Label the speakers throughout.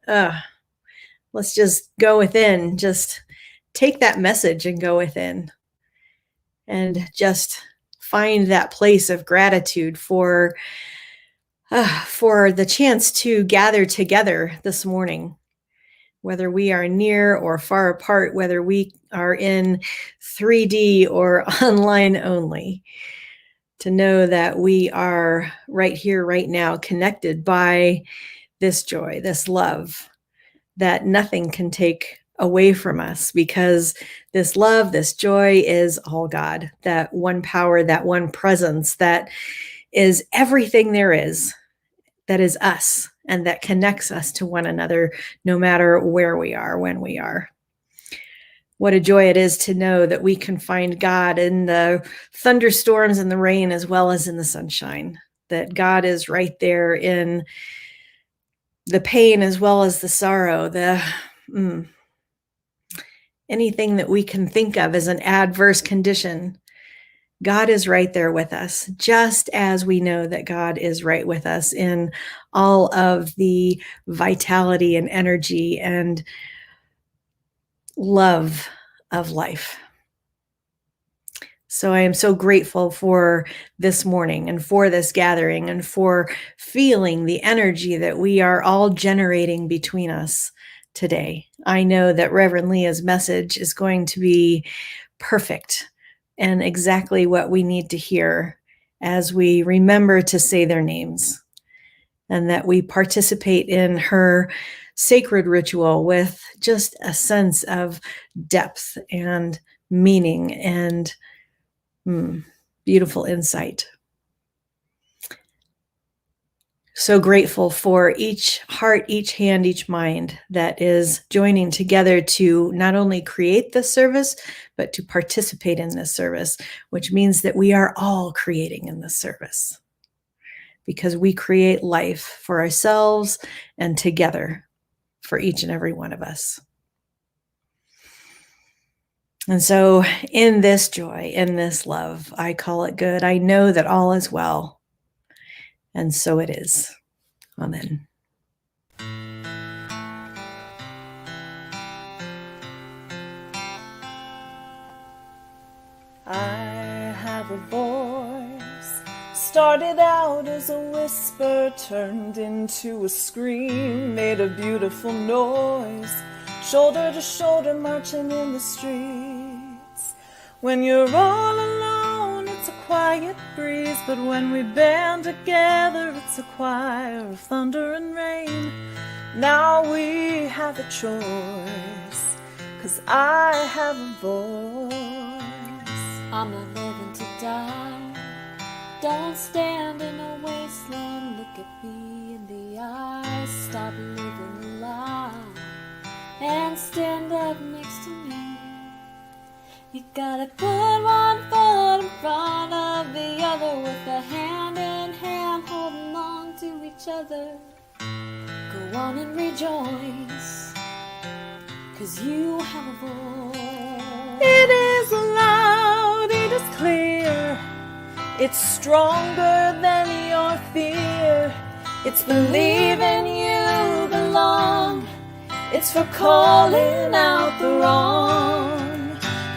Speaker 1: Let's just go within, just take that message and go within and just find that place of gratitude for the chance to gather together this morning, whether we are near or far apart, whether we are in 3D or online only, to know that we are right here, right now, connected by this joy, this love that nothing can take away from us, because this love, this joy is all God, that one power, that one presence that is everything there is, that is us, and that connects us to one another, no matter where we are, when we are. What a joy it is to know that we can find God in the thunderstorms and the rain, as well as in the sunshine, that God is right there in the pain as well as the sorrow, anything that we can think of as an adverse condition. God is right there with us, just as we know that God is right with us in all of the vitality and energy and love of life. So I am so grateful for this morning and for this gathering and for feeling the energy that we are all generating between us today. I know that Reverend Leah's message is going to be perfect and exactly what we need to hear as we remember to say their names, and that we participate in her sacred ritual with just a sense of depth and meaning and beautiful insight. So grateful for each heart, each hand, each mind that is joining together to not only create this service, but to participate in this service, which means that we are all creating in this service, because we create life for ourselves and together for each and every one of us. And so in this joy, in this love, I call it good. I know that all is well. And so it is. Amen.
Speaker 2: I have a voice, started out as a whisper, turned into a scream, made a beautiful noise, shoulder to shoulder marching in the streets. When you're all alone, it's a quiet breeze, but when we band together, it's a choir of thunder and rain. Now we have a choice, 'cause I have a voice.
Speaker 3: I'm not living to die. Don't stand in a wasteland, look at me in the eyes. Stop living a lie and stand up next to me. You gotta put one foot in front of the other, with a hand in hand holding on to each other. Go on and rejoice, 'cause you have a voice.
Speaker 2: It is loud, it is clear, it's stronger than your fear. It's believing you belong, it's for calling out the wrong.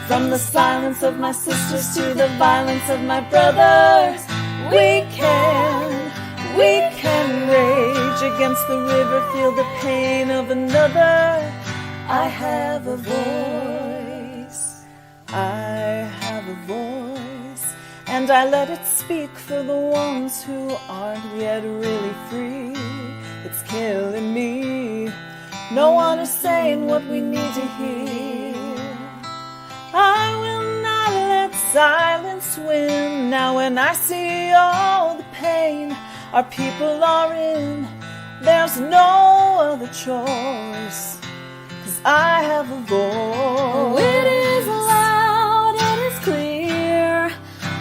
Speaker 2: From the silence of my sisters to the violence of my brothers, we can rage against the river, feel the pain of another. I have a voice, I have a voice, and I let it speak for the ones who aren't yet really free. It's killing me, no one is saying what we need to hear. I will not let silence win. Now when I see all the pain our people are in, there's no other choice, 'cause I have a voice.
Speaker 3: Oh, it is loud, it is clear.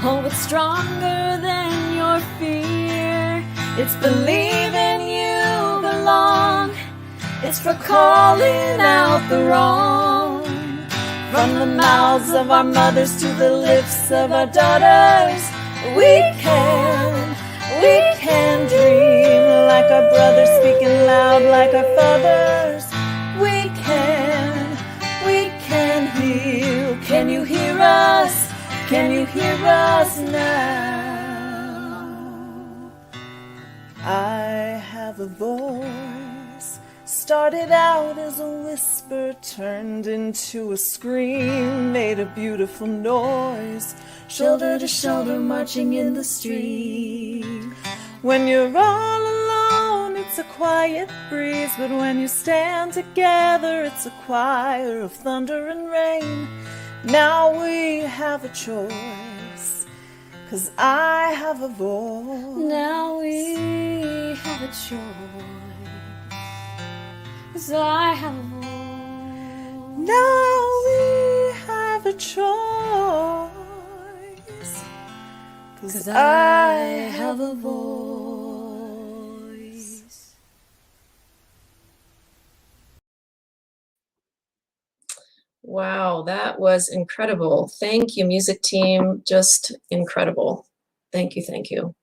Speaker 3: Oh, it's stronger than your fear.
Speaker 2: It's believing you belong, it's for calling out the wrong. From the mouths of our mothers to the lips of our daughters, we can dream like our brothers, speaking loud like our fathers. We can heal. Can you hear us? Can you hear us now? I have a voice. Started out as a whisper, turned into a scream, made a beautiful noise, shoulder to shoulder marching in the street. When you're all alone, it's a quiet breeze, but when you stand together, it's a choir of thunder and rain. Now we have a choice, 'cause I have a voice.
Speaker 3: Now we have a choice, 'cause I have a voice.
Speaker 2: Now we have a choice, 'cause I have a voice.
Speaker 4: Wow, that was incredible. Thank you, music team. Just incredible. Thank you, thank you.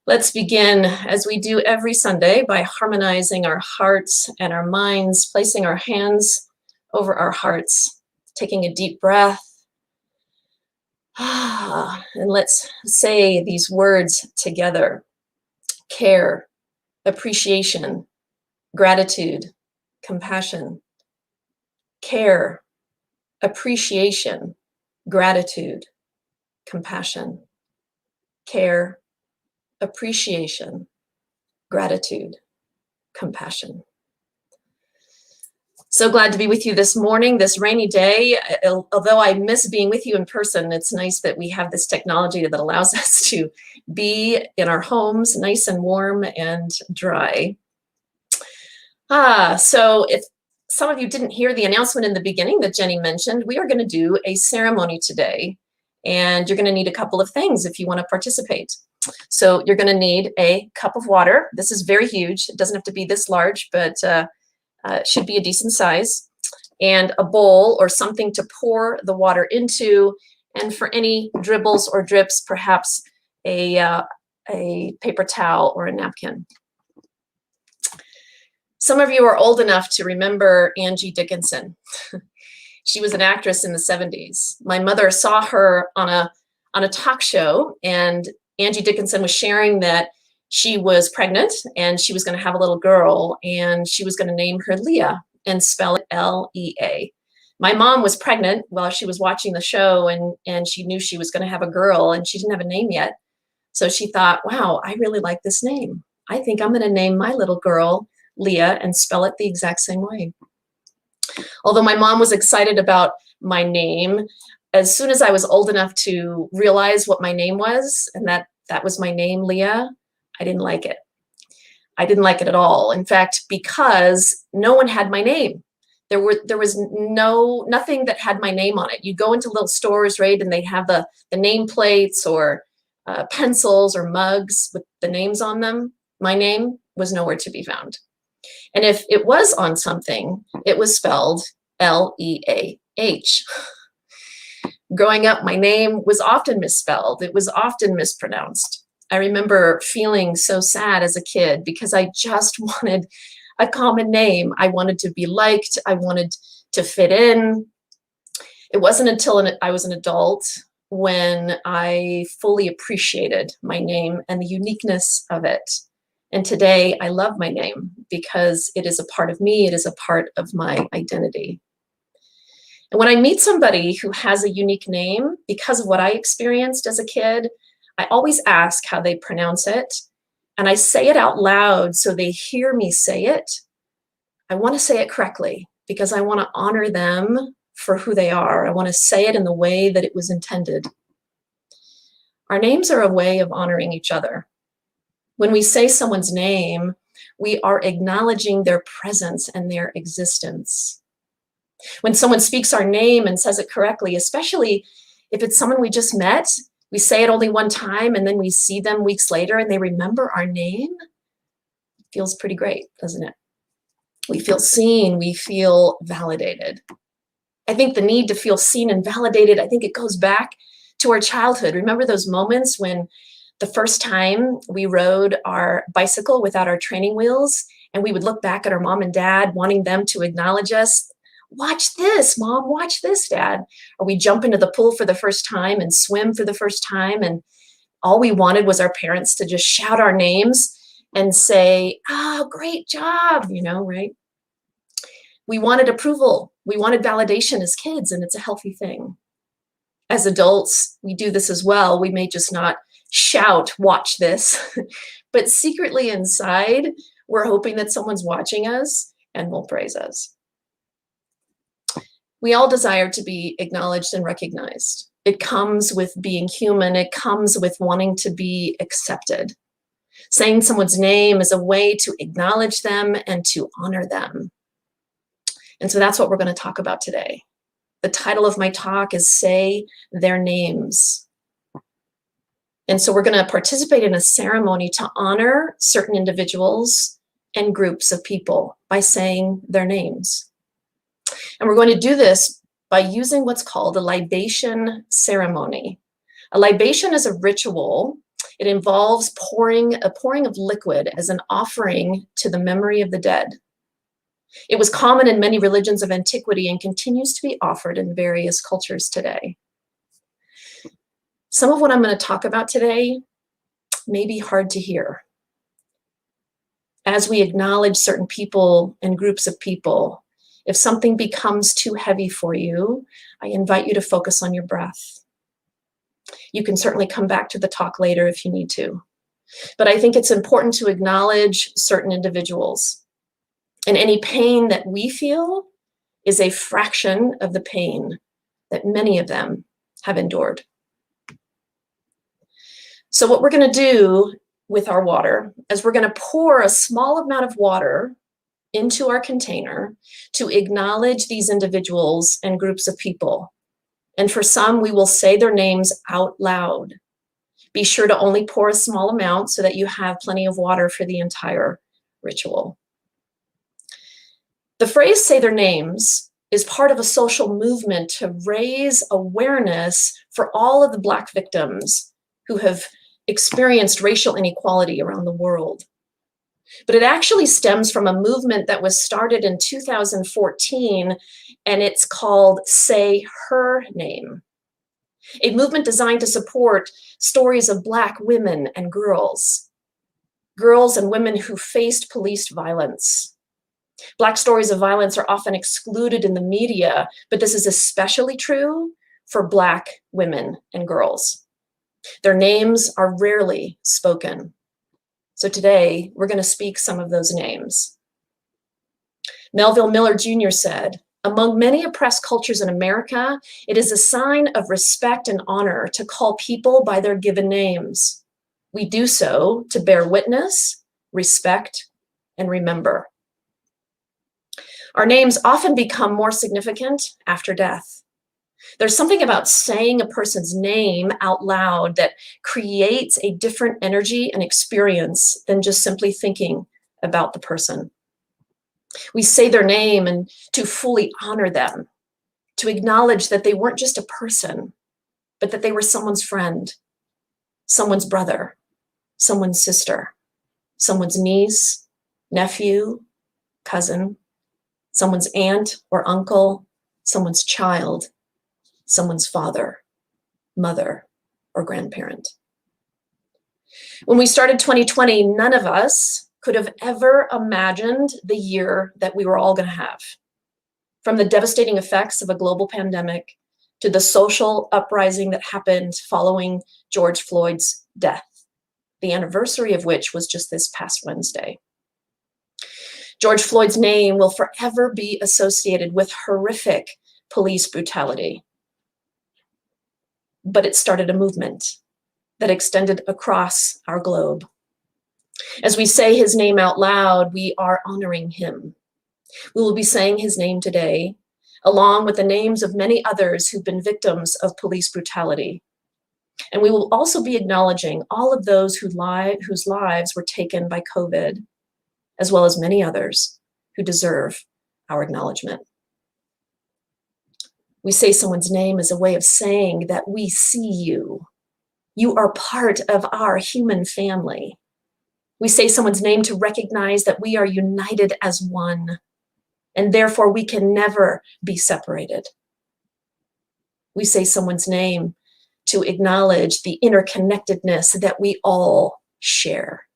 Speaker 4: Let's begin, as we do every Sunday, by harmonizing our hearts and our minds, placing our hands over our hearts, taking a deep breath. And let's say these words together: care, appreciation, gratitude, compassion. Care, appreciation, gratitude, compassion. Care, appreciation, gratitude, compassion. So glad to be with you this morning, this rainy day. Although I miss being with you in person, it's nice that we have this technology that allows us to be in our homes, nice and warm and dry. So if some of you didn't hear the announcement in the beginning that Jenny mentioned, we are going to do a ceremony today, and you're going to need a couple of things if you want to participate. So you're going to need a cup of water. This is very huge. It doesn't have to be this large, but it should be a decent size, and a bowl or something to pour the water into, and for any dribbles or drips, perhaps a paper towel or a napkin. Some of you are old enough to remember Angie Dickinson. She was an actress in the 70s. My mother saw her on a talk show, and Angie Dickinson was sharing that she was pregnant and she was going to have a little girl, and she was going to name her Lea and spell it L-E-A. My mom was pregnant while she was watching the show, and she knew she was going to have a girl, and she didn't have a name yet. So she thought, wow, I really like this name. I think I'm going to name my little girl Lea and spell it the exact same way. Although my mom was excited about my name, as soon as I was old enough to realize what my name was, and that was my name, Lea, I didn't like it. I didn't like it at all. In fact, because no one had my name. There was nothing that had my name on it. You go into little stores, right, and they have the name plates or pencils or mugs with the names on them. My name was nowhere to be found. And if it was on something, it was spelled L-E-A-H. Growing up, my name was often misspelled. It was often mispronounced. I remember feeling so sad as a kid because I just wanted a common name. I wanted to be liked. I wanted to fit in. It wasn't until I was an adult when I fully appreciated my name and the uniqueness of it. And today I love my name because it is a part of me. It is a part of my identity. And when I meet somebody who has a unique name because of what I experienced as a kid, I always ask how they pronounce it. And I say it out loud so they hear me say it. I want to say it correctly because I want to honor them for who they are. I want to say it in the way that it was intended. Our names are a way of honoring each other. When we say someone's name, we are acknowledging their presence and their existence. When someone speaks our name and says it correctly, especially if it's someone we just met, we say it only one time and then we see them weeks later and they remember our name, it feels pretty great, doesn't it? We feel seen, we feel validated. I think the need to feel seen and validated, I think it goes back to our childhood. Remember those moments when the first time we rode our bicycle without our training wheels and we would look back at our mom and dad, wanting them to acknowledge us. Watch this, Mom, watch this, Dad. Or we jump into the pool for the first time and swim for the first time, and all we wanted was our parents to just shout our names and say, oh, great job, right? We wanted approval. We wanted validation as kids, and it's a healthy thing. As adults, we do this as well. We may just not shout, watch this, but secretly inside, we're hoping that someone's watching us and will praise us. We all desire to be acknowledged and recognized. It comes with being human. It comes with wanting to be accepted. Saying someone's name is a way to acknowledge them and to honor them. And so that's what we're going to talk about today. The title of my talk is Say Their Names. And so we're going to participate in a ceremony to honor certain individuals and groups of people by saying their names. And we're going to do this by using what's called a libation ceremony. A libation is a ritual. It involves pouring of liquid as an offering to the memory of the dead. It was common in many religions of antiquity and continues to be offered in various cultures today. Some of what I'm going to talk about today may be hard to hear. As we acknowledge certain people and groups of people, if something becomes too heavy for you, I invite you to focus on your breath. You can certainly come back to the talk later if you need to. But I think it's important to acknowledge certain individuals. And any pain that we feel is a fraction of the pain that many of them have endured. So what we're going to do with our water is we're going to pour a small amount of water into our container to acknowledge these individuals and groups of people. And for some, we will say their names out loud. Be sure to only pour a small amount so that you have plenty of water for the entire ritual. The phrase "say their names" is part of a social movement to raise awareness for all of the Black victims who have experienced racial inequality around the world. But it actually stems from a movement that was started in 2014, and it's called Say Her Name, a movement designed to support stories of Black women and girls and women who faced police violence. Black stories of violence are often excluded in the media, but this is especially true for Black women and girls. Their names are rarely spoken. So today, we're going to speak some of those names. Melville Miller Jr. said, "Among many oppressed cultures in America, it is a sign of respect and honor to call people by their given names. We do so to bear witness, respect, and remember." Our names often become more significant after death. There's something about saying a person's name out loud that creates a different energy and experience than just simply thinking about the person. We say their name and to fully honor them, to acknowledge that they weren't just a person, but that they were someone's friend, someone's brother, someone's sister, someone's niece, nephew, cousin, someone's aunt or uncle, someone's child, someone's father, mother, or grandparent. When we started 2020, none of us could have ever imagined the year that we were all going to have. From the devastating effects of a global pandemic to the social uprising that happened following George Floyd's death, the anniversary of which was just this past Wednesday. George Floyd's name will forever be associated with horrific police brutality. But it started a movement that extended across our globe. As we say his name out loud, we are honoring him. We will be saying his name today, along with the names of many others who've been victims of police brutality. And we will also be acknowledging all of those whose lives were taken by COVID, as well as many others who deserve our acknowledgement. We say someone's name as a way of saying that we see you. You are part of our human family. We say someone's name to recognize that we are united as one, and therefore we can never be separated. We say someone's name to acknowledge the interconnectedness that we all share,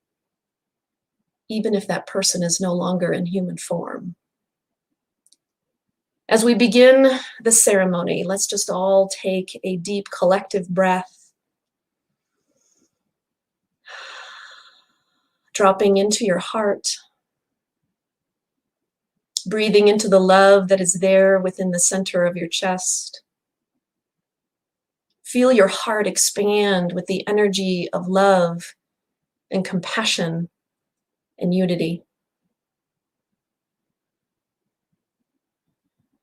Speaker 4: even if that person is no longer in human form. As we begin the ceremony, let's just all take a deep collective breath, dropping into your heart, breathing into the love that is there within the center of your chest. Feel your heart expand with the energy of love and compassion and unity.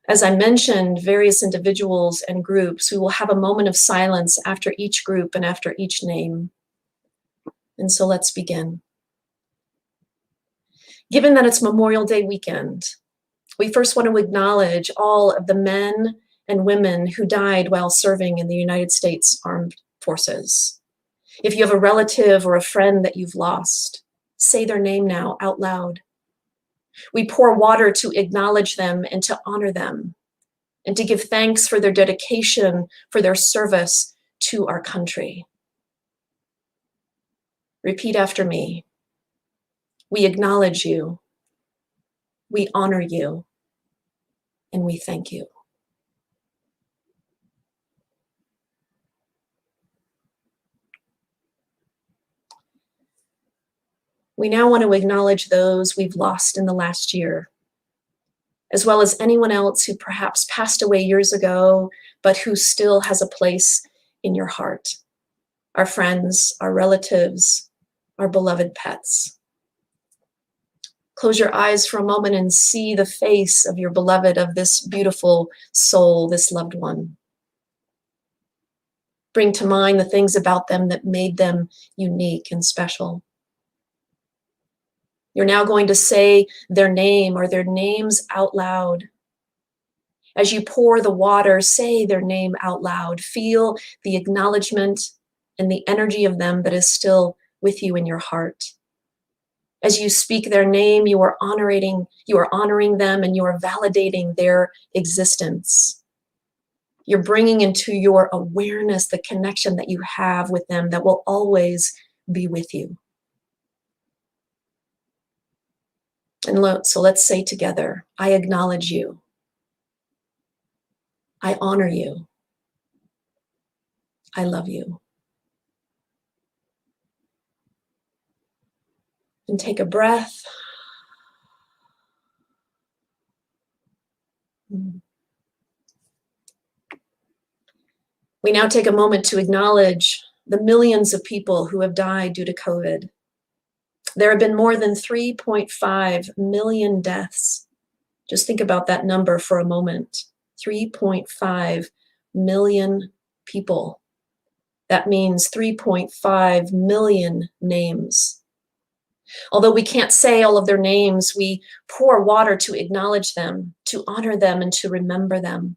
Speaker 4: As I mentioned, various individuals and groups, we will have a moment of silence after each group and after each name. And so let's begin. Given that it's Memorial Day weekend, we first want to acknowledge all of the men and women who died while serving in the United States Armed Forces. If you have a relative or a friend that you've lost, say their name now out loud. We pour water to acknowledge them and to honor them, and to give thanks for their dedication, for their service to our country. Repeat after me. We acknowledge you, we honor you, and we thank you. We now want to acknowledge those we've lost in the last year, as well as anyone else who perhaps passed away years ago, but who still has a place in your heart. Our friends, our relatives, our beloved pets. Close your eyes for a moment and see the face of your beloved, of this beautiful soul, this loved one. Bring to mind the things about them that made them unique and special. You're now going to say their name or their names out loud. As you pour the water, say their name out loud. Feel the acknowledgement and the energy of them that is still with you in your heart. As you speak their name, you are honoring them, and you are validating their existence. You're bringing into your awareness the connection that you have with them that will always be with you. And so let's say together, I acknowledge you. I honor you. I love you. And take a breath. We now take a moment to acknowledge the millions of people who have died due to COVID. There have been more than 3.5 million deaths. Just think about that number for a moment. 3.5 million people. That means 3.5 million names. Although we can't say all of their names, we pour water to acknowledge them, to honor them, and to remember them.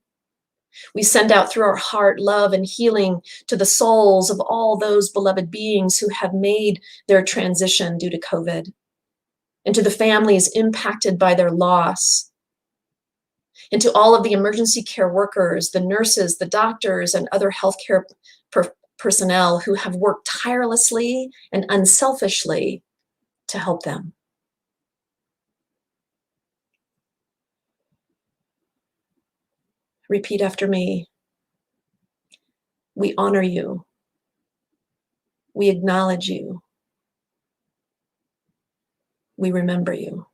Speaker 4: We send out through our heart love and healing to the souls of all those beloved beings who have made their transition due to COVID, and to the families impacted by their loss, and to all of the emergency care workers, the nurses, the doctors, and other healthcare personnel who have worked tirelessly and unselfishly to help them. Repeat after me. We honor you. We acknowledge you. We remember you.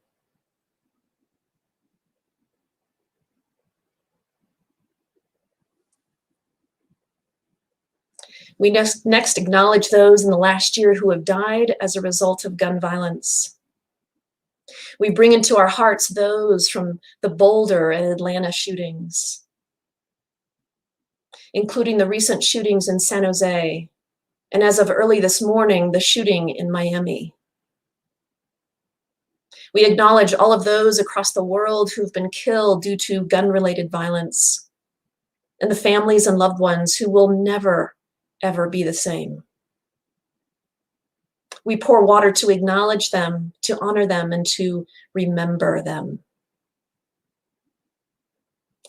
Speaker 4: We next acknowledge those in the last year who have died as a result of gun violence. We bring into our hearts those from the Boulder and Atlanta shootings, including the recent shootings in San Jose, and as of early this morning, the shooting in Miami. We acknowledge all of those across the world who've been killed due to gun-related violence, and the families and loved ones who will never, ever be the same. We pour water to acknowledge them, to honor them, and to remember them.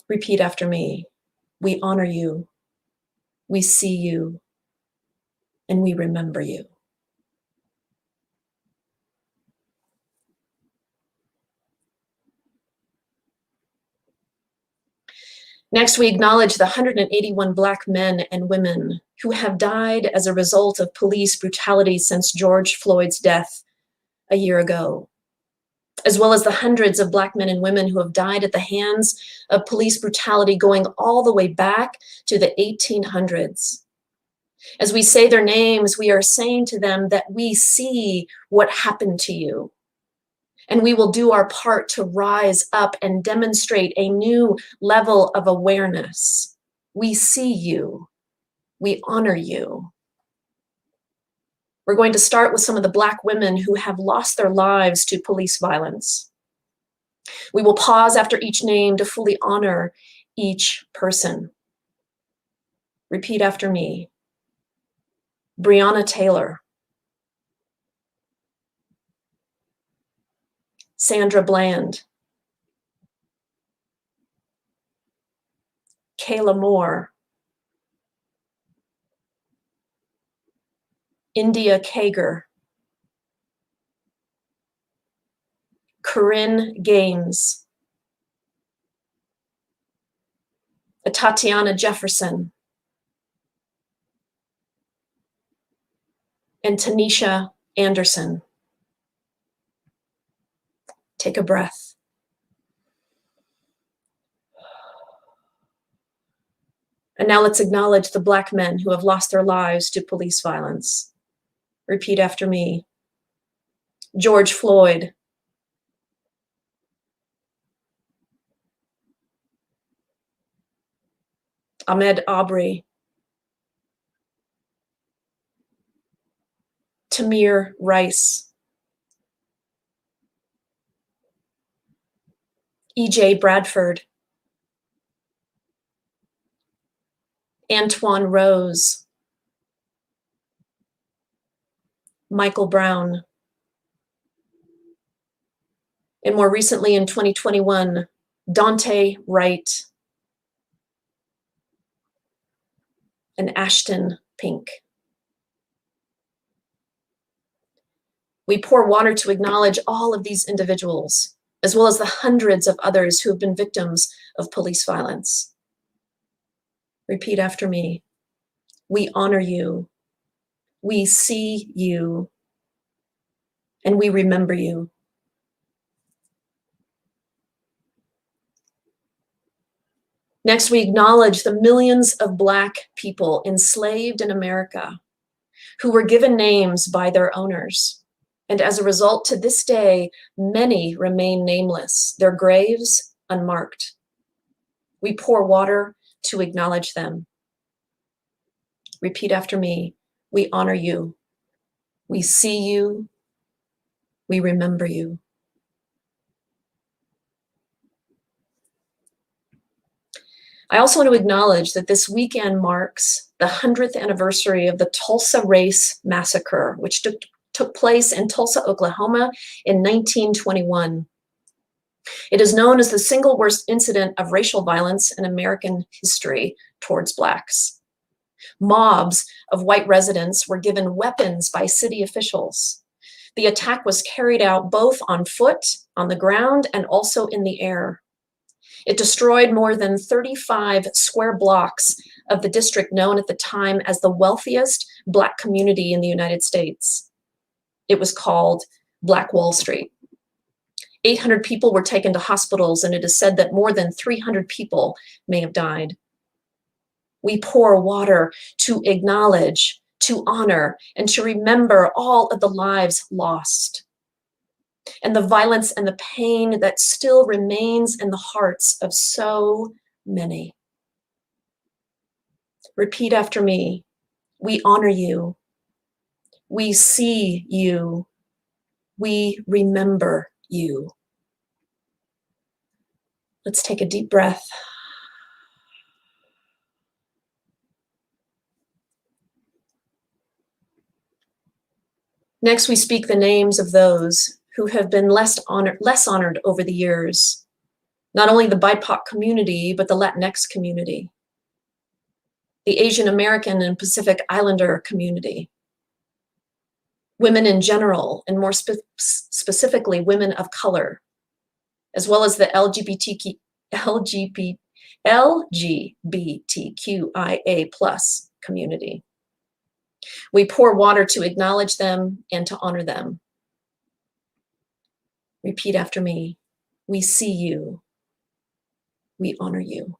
Speaker 4: Repeat after me. We honor you, we see you, and we remember you. Next, we acknowledge the 181 Black men and women who have died as a result of police brutality since George Floyd's death a year ago, as well as the hundreds of Black men and women who have died at the hands of police brutality going all the way back to the 1800s. As we say their names, we are saying to them that we see what happened to you. And we will do our part to rise up and demonstrate a new level of awareness. We see you. We honor you. We're going to start with some of the Black women who have lost their lives to police violence. We will pause after each name to fully honor each person. Repeat after me. Breonna Taylor. Sandra Bland. Kayla Moore. India Kager. Corinne Gaines. Tatiana Jefferson. And Tanisha Anderson. Take a breath. And now let's acknowledge the Black men who have lost their lives to police violence. Repeat after me. George Floyd. Ahmaud Arbery. Tamir Rice. E.J. Bradford. Antoine Rose. Michael Brown. And more recently in 2021, Dante Wright and Ashton Pink. We pour water to acknowledge all of these individuals, as well as the hundreds of others who have been victims of police violence. Repeat after me. We honor you. We see you. And we remember you. Next, we acknowledge the millions of Black people enslaved in America who were given names by their owners. And as a result, to this day, many remain nameless, their graves unmarked. We pour water to acknowledge them. Repeat after me. We honor you. We see you. We remember you. I also want to acknowledge that this weekend marks the 100th anniversary of the Tulsa Race Massacre, which took place in Tulsa, Oklahoma in 1921. It is known as the single worst incident of racial violence in American history towards Blacks. Mobs of white residents were given weapons by city officials. The attack was carried out both on foot, on the ground, and also in the air. It destroyed more than 35 square blocks of the district known at the time as the wealthiest Black community in the United States. It was called Black Wall Street. 800 people were taken to hospitals, and it is said that more than 300 people may have died. We pour water to acknowledge, to honor, and to remember all of the lives lost, and the violence and the pain that still remains in the hearts of so many. Repeat after me. We honor you. We see you. We remember you. Let's take a deep breath. Next, we speak the names of those who have been less honored over the years. Not only the BIPOC community, but the Latinx community, the Asian American and Pacific Islander community, women in general, and more specifically women of color, as well as the LGBTQIA plus community. We pour water to acknowledge them and to honor them. Repeat after me. We see you. We honor you.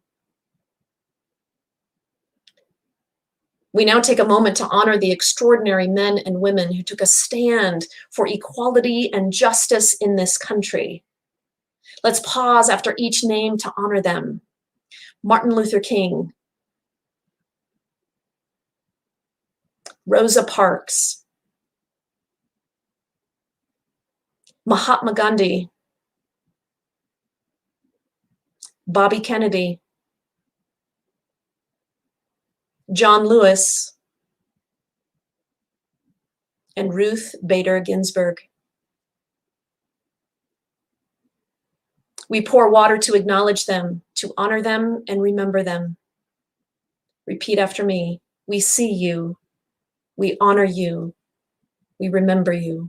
Speaker 4: We now take a moment to honor the extraordinary men and women who took a stand for equality and justice in this country. Let's pause after each name to honor them. Martin Luther King, Rosa Parks, Mahatma Gandhi, Bobby Kennedy, John Lewis, and Ruth Bader Ginsburg. We pour water to acknowledge them, to honor them, and remember them. Repeat after me. We see you. We honor you. We remember you.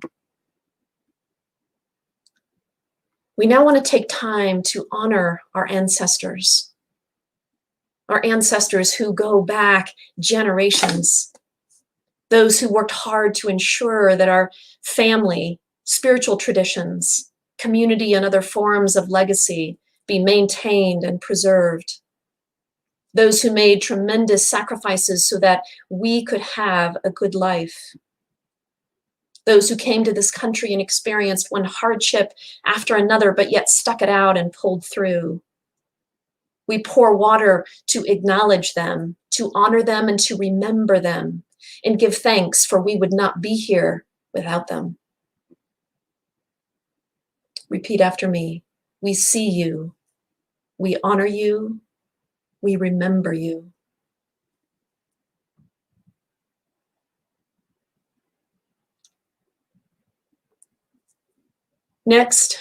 Speaker 4: We now want to take time to honor our ancestors who go back generations, those who worked hard to ensure that our family, spiritual traditions, community, and other forms of legacy be maintained and preserved. Those who made tremendous sacrifices so that we could have a good life. Those who came to this country and experienced one hardship after another, but yet stuck it out and pulled through. We pour water to acknowledge them, to honor them, and to remember them, and give thanks, for we would not be here without them. Repeat after me. We see you. We honor you. We remember you. Next,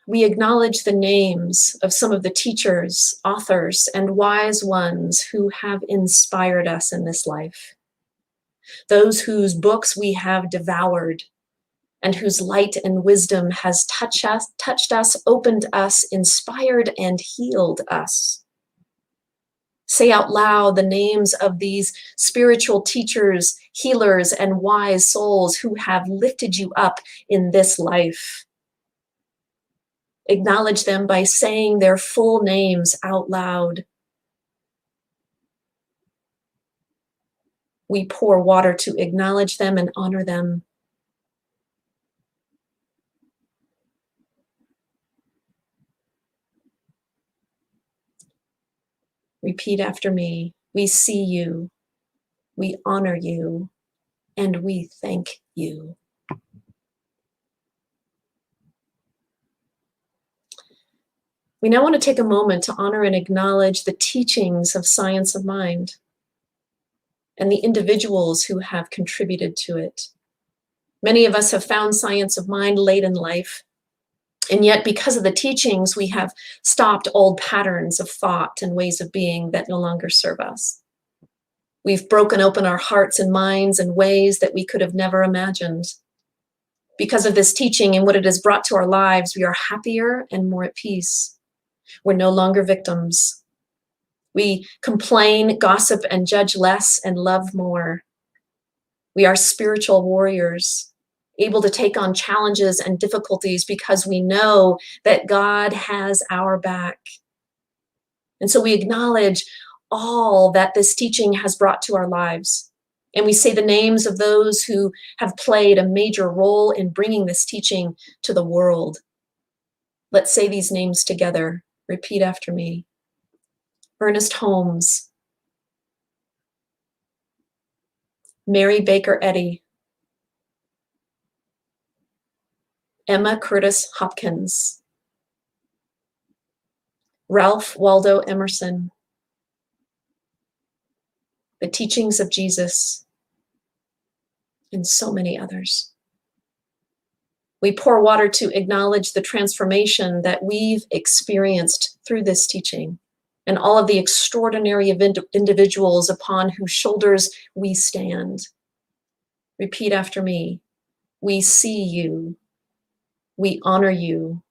Speaker 4: we acknowledge the names of some of the teachers, authors, and wise ones who have inspired us in this life. Those whose books we have devoured and whose light and wisdom has touched us, opened us, inspired, and healed us. Say out loud the names of these spiritual teachers, healers, and wise souls who have lifted you up in this life. Acknowledge them by saying their full names out loud. We pour water to acknowledge them and honor them. Repeat after me. We see you, we honor you, and we thank you. We now want to take a moment to honor and acknowledge the teachings of Science of Mind and the individuals who have contributed to it. Many of us have found Science of Mind late in life, and yet because of the teachings, we have stopped old patterns of thought and ways of being that no longer serve us. We've broken open our hearts and minds in ways that we could have never imagined. Because of this teaching and what it has brought to our lives, we are happier and more at peace. We're no longer victims. We complain, gossip, and judge less and love more. We are spiritual warriors, able to take on challenges and difficulties because we know that God has our back. And so we acknowledge all that this teaching has brought to our lives. And we say the names of those who have played a major role in bringing this teaching to the world. Let's say these names together. Repeat after me. Ernest Holmes, Mary Baker Eddy, Emma Curtis Hopkins, Ralph Waldo Emerson, the teachings of Jesus, and so many others. We pour water to acknowledge the transformation that we've experienced through this teaching and all of the extraordinary individuals upon whose shoulders we stand. Repeat after me. We see you. We honor you.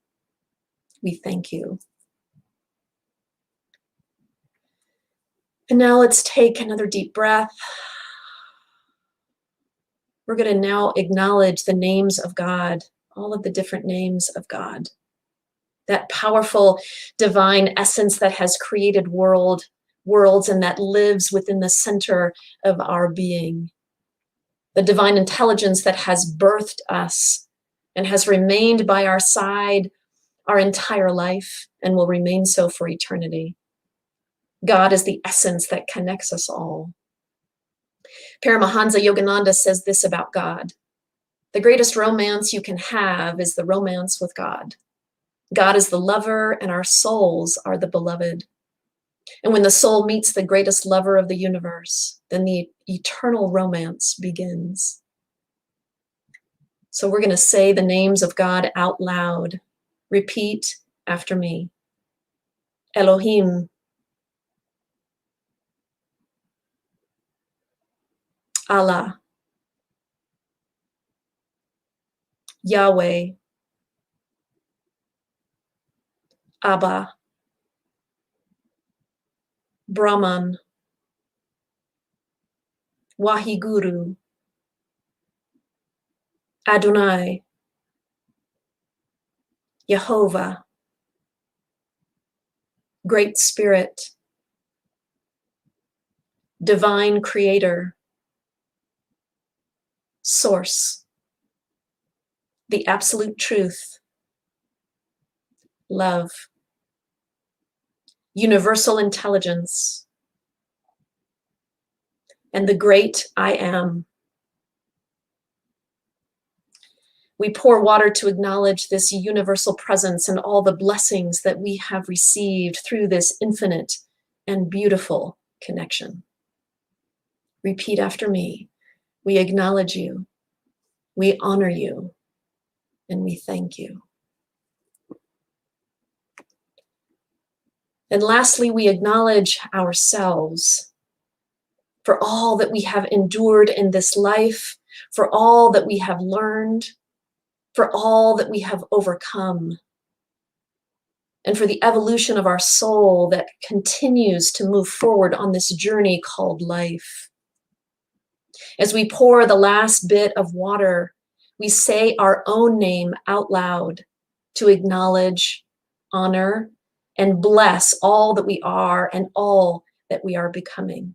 Speaker 4: We thank you. And now let's take another deep breath. We're going to now acknowledge the names of God, all of the different names of God. That powerful divine essence that has created worlds and that lives within the center of our being. The divine intelligence that has birthed us and has remained by our side our entire life and will remain so for eternity. God is the essence that connects us all. Paramahansa Yogananda says this about God. The greatest romance you can have is the romance with God. God is the lover and our souls are the beloved. And when the soul meets the greatest lover of the universe, then the eternal romance begins. So we're going to say the names of God out loud. Repeat after me. Elohim, Allah, Yahweh, Abba, Brahman, Wahiguru, Adonai, Jehovah, Great Spirit, Divine Creator, Source, the Absolute Truth, Love, Universal Intelligence, and the Great I Am. We pour water to acknowledge this universal presence and all the blessings that we have received through this infinite and beautiful connection. Repeat after me. We acknowledge you, we honor you, and we thank you. And lastly, we acknowledge ourselves for all that we have endured in this life, for all that we have learned, for all that we have overcome, and for the evolution of our soul that continues to move forward on this journey called life. As we pour the last bit of water, we say our own name out loud to acknowledge, honor, and bless all that we are and all that we are becoming.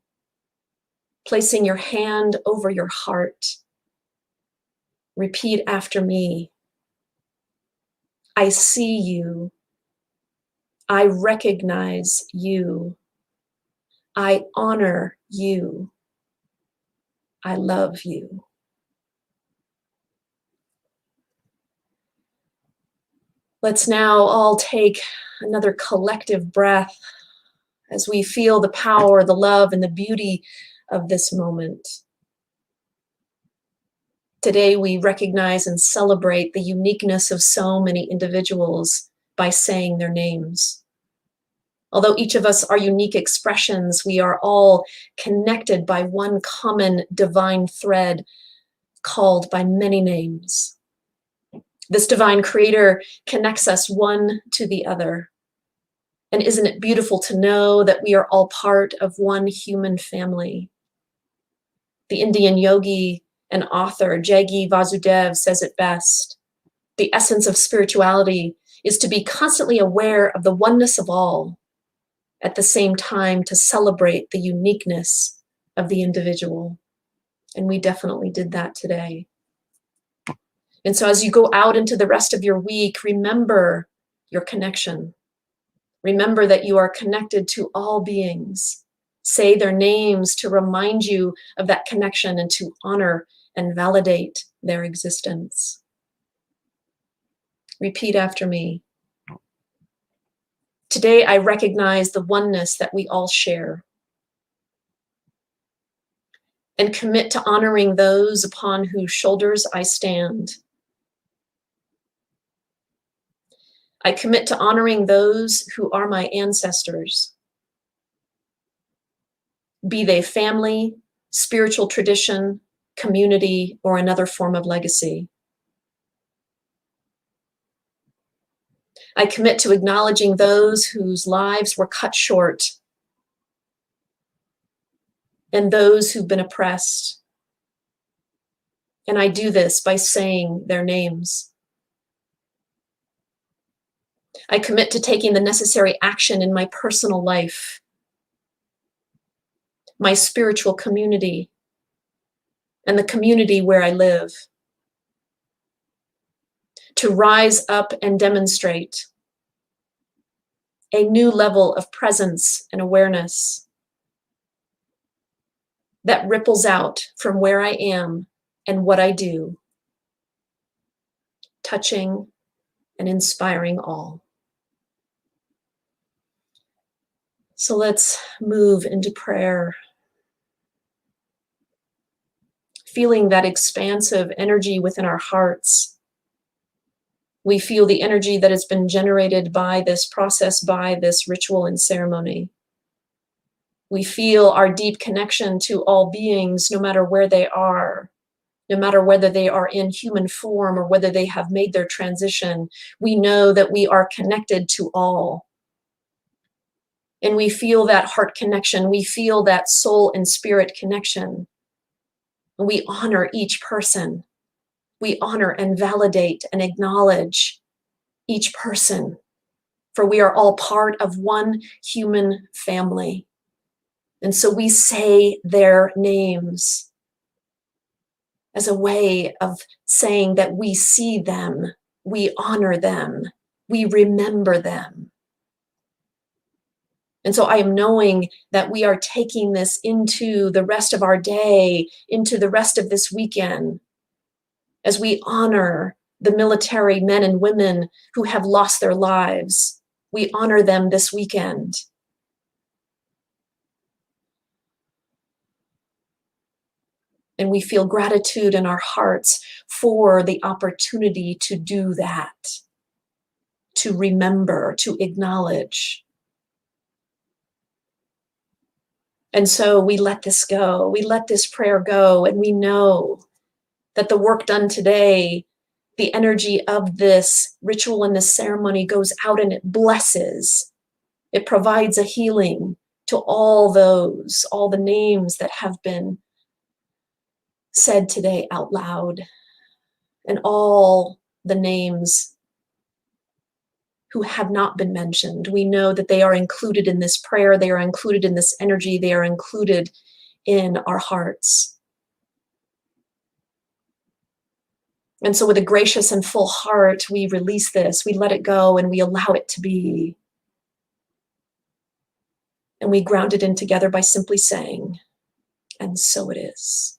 Speaker 4: Placing your hand over your heart, repeat after me. I see you. I recognize you. I honor you. I love you. Let's now all take another collective breath as we feel the power, the love, and the beauty of this moment. Today, we recognize and celebrate the uniqueness of so many individuals by saying their names. Although each of us are unique expressions, we are all connected by one common divine thread called by many names. This divine creator connects us one to the other. And isn't it beautiful to know that we are all part of one human family? The Indian yogi and author Jaggi Vasudev says it best. The essence of spirituality is to be constantly aware of the oneness of all, at the same time to celebrate the uniqueness of the individual. And we definitely did that today. And so as you go out into the rest of your week, remember your connection. Remember that you are connected to all beings. Say their names to remind you of that connection and to honor and validate their existence. Repeat after me. Today, I recognize the oneness that we all share and commit to honoring those upon whose shoulders I stand. I commit to honoring those who are my ancestors, be they family, spiritual tradition, community, or another form of legacy. I commit to acknowledging those whose lives were cut short and those who've been oppressed. And I do this by saying their names. I commit to taking the necessary action in my personal life, my spiritual community, and the community where I live, to rise up and demonstrate a new level of presence and awareness that ripples out from where I am and what I do, touching and inspiring all. So let's move into prayer, feeling that expansive energy within our hearts. We feel the energy that has been generated by this process, by this ritual and ceremony. We feel our deep connection to all beings, no matter where they are, no matter whether they are in human form or whether they have made their transition. We know that we are connected to all. And we feel that heart connection. We feel that soul and spirit connection. And we honor each person. We honor and validate and acknowledge each person, for we are all part of one human family. And so we say their names as a way of saying that we see them, we honor them, we remember them. And so I am knowing that we are taking this into the rest of our day, into the rest of this weekend, as we honor the military men and women who have lost their lives. We honor them this weekend. And we feel gratitude in our hearts for the opportunity to do that, to remember, to acknowledge. And so we let this go. We let this prayer go, and we know that the work done today, the energy of this ritual and this ceremony goes out and it blesses. It provides a healing to all those, all the names that have been said today out loud, and all the names who have not been mentioned. We know that they are included in this prayer, they are included in this energy, they are included in our hearts. And so with a gracious and full heart, we release this, we let it go, and we allow it to be. And we ground it in together by simply saying, and so it is.